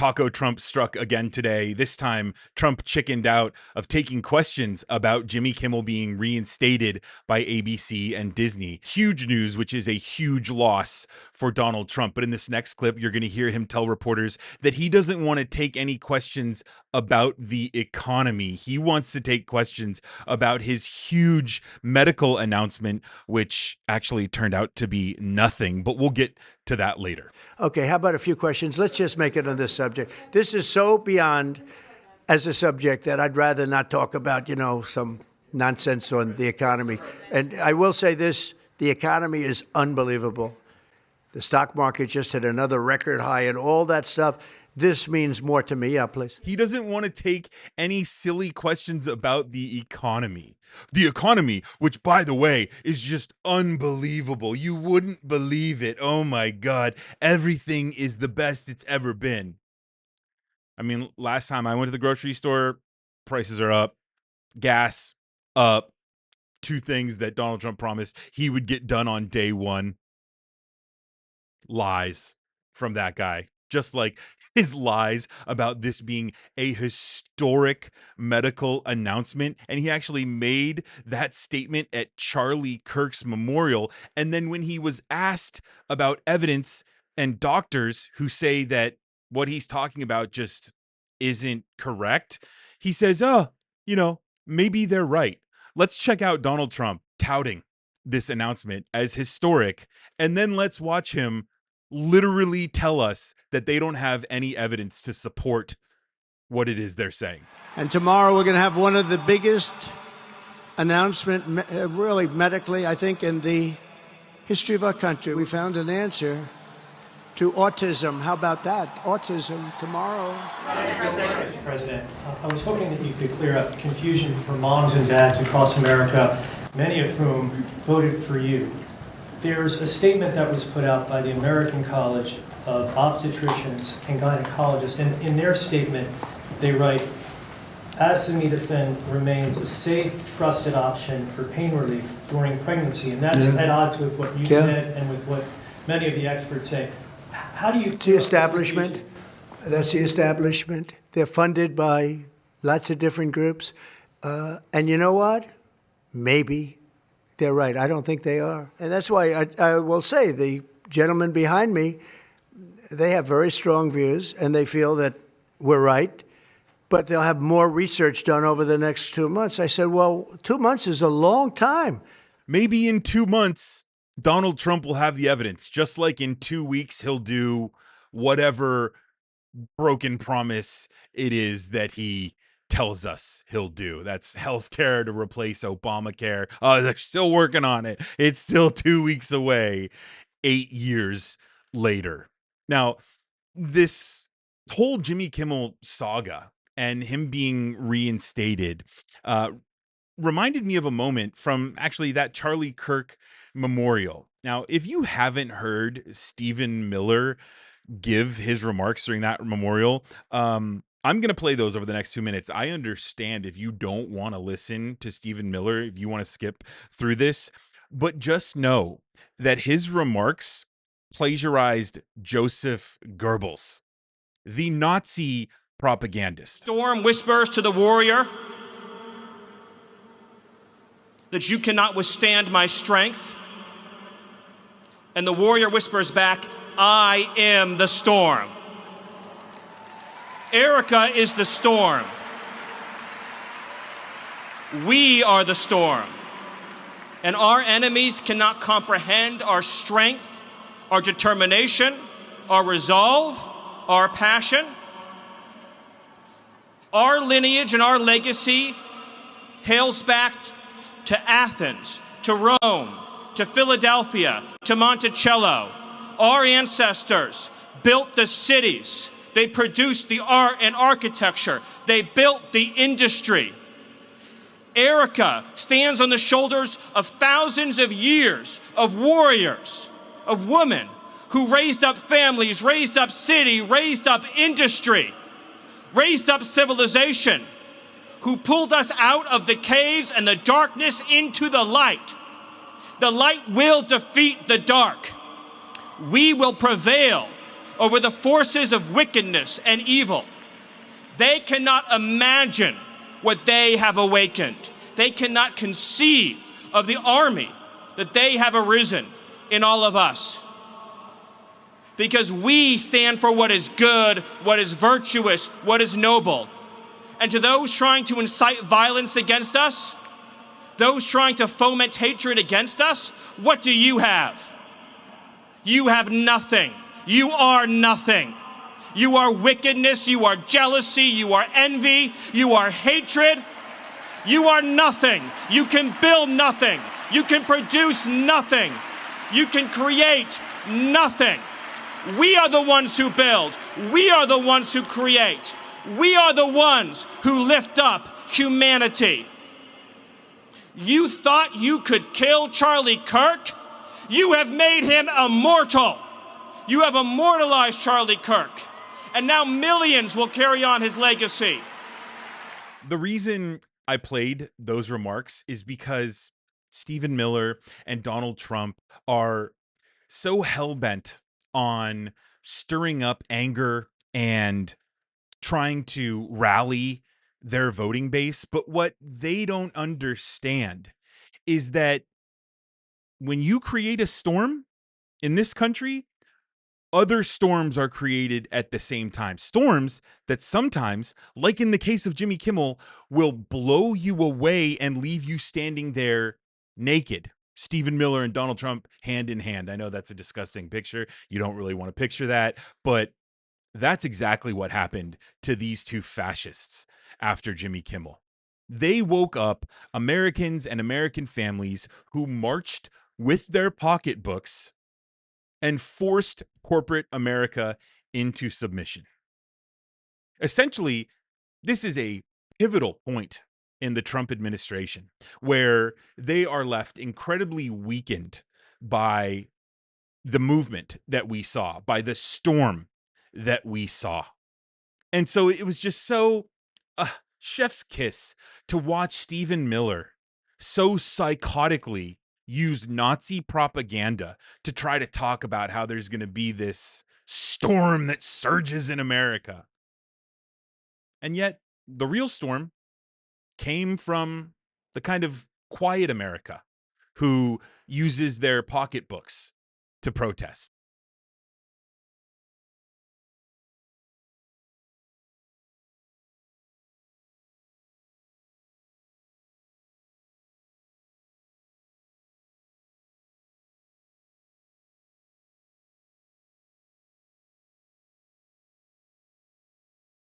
Taco Trump struck again today. This time, Trump chickened out of taking questions about Jimmy Kimmel being reinstated by ABC and Disney. Huge news, which is a huge loss for Donald Trump. But in this next clip, you're going to hear him tell reporters that he doesn't want to take any questions about the economy. He wants to take questions about his huge medical announcement, which actually turned out to be nothing. But we'll get to that later. Okay, how about a few questions? Let's just make it on this subject. This is so beyond as a subject that I'd rather not talk about, some nonsense on the economy. And I will say this, the economy is unbelievable. The stock market just hit another record high and all that stuff. This means more to me. Yeah, please. He doesn't want to take any silly questions about the economy. The economy, which, by the way, is just unbelievable. You wouldn't believe it. Oh, my God. Everything is the best it's ever been. I mean, last time I went to the grocery store, prices are up, gas up. Two things that Donald Trump promised he would get done on day one. Lies from that guy. Just like his lies about this being a historic medical announcement. And he actually made that statement at Charlie Kirk's memorial. And then when he was asked about evidence and doctors who say that what he's talking about just isn't correct, he says, maybe they're right. Let's check out Donald Trump touting this announcement as historic. And then let's watch him literally tell us that they don't have any evidence to support what it is they're saying. And tomorrow we're going to have one of the biggest announcements, really medically, I think, in the history of our country. We found an answer to autism. How about that? Autism tomorrow. Mr. President, I was hoping that you could clear up confusion for moms and dads across America, many of whom voted for you. There's a statement that was put out by the American College of Obstetricians and Gynecologists, and in their statement, they write, acetaminophen remains a safe, trusted option for pain relief during pregnancy, and that's at odds with what you said and with what many of the experts say. How do you... It's the establishment. That's the establishment. They're funded by lots of different groups. And you know what? Maybe they're right. I don't think they are. And that's why I will say the gentlemen behind me, they have very strong views, and they feel that we're right, but they'll have more research done over the next 2 months. I said, well, 2 months is a long time. Maybe in 2 months, Donald Trump will have the evidence, just like in 2 weeks, he'll do whatever broken promise it is that he tells us he'll do. That's healthcare to replace Obamacare. They're still working on it. It's still 2 weeks away, 8 years later. Now, this whole Jimmy Kimmel saga and him being reinstated reminded me of a moment from actually that Charlie Kirk memorial. Now, if you haven't heard Stephen Miller give his remarks during that memorial, I'm going to play those over the next 2 minutes. I understand if you don't want to listen to Stephen Miller, if you want to skip through this, but just know that his remarks plagiarized Joseph Goebbels, the Nazi propagandist. Storm whispers to the warrior that you cannot withstand my strength. And the warrior whispers back, I am the storm. Erica is the storm. We are the storm. And our enemies cannot comprehend our strength, our determination, our resolve, our passion. Our lineage and our legacy hails back to Athens, to Rome, to Philadelphia, to Monticello. Our ancestors built the cities. They produced the art and architecture. They built the industry. Erica stands on the shoulders of thousands of years of warriors, of women who raised up families, raised up city, raised up industry, raised up civilization, who pulled us out of the caves and the darkness into the light. The light will defeat the dark. We will prevail over the forces of wickedness and evil. They cannot imagine what they have awakened. They cannot conceive of the army that they have arisen in all of us. Because we stand for what is good, what is virtuous, what is noble. And to those trying to incite violence against us, those trying to foment hatred against us, what do you have? You have nothing. You are nothing. You are wickedness, you are jealousy, you are envy, you are hatred. You are nothing. You can build nothing. You can produce nothing. You can create nothing. We are the ones who build. We are the ones who create. We are the ones who lift up humanity. You thought you could kill Charlie Kirk? You have made him immortal. You have immortalized Charlie Kirk. And now millions will carry on his legacy. The reason I played those remarks is because Stephen Miller and Donald Trump are so hell-bent on stirring up anger and trying to rally their voting base. But what they don't understand is that when you create a storm in this country, other storms are created at the same time. Storms that sometimes, like in the case of Jimmy Kimmel, will blow you away and leave you standing there naked. Stephen Miller and Donald Trump hand in hand. I know that's a disgusting picture. You don't really want to picture that, but that's exactly what happened to these two fascists after Jimmy Kimmel. They woke up Americans and American families who marched with their pocketbooks and forced corporate America into submission. Essentially, this is a pivotal point in the Trump administration where they are left incredibly weakened by the movement that we saw, by the storm that we saw. And so it was just so chef's kiss to watch Stephen Miller so psychotically use Nazi propaganda to try to talk about how there's going to be this storm that surges in America. And yet the real storm came from the kind of quiet America who uses their pocketbooks to protest.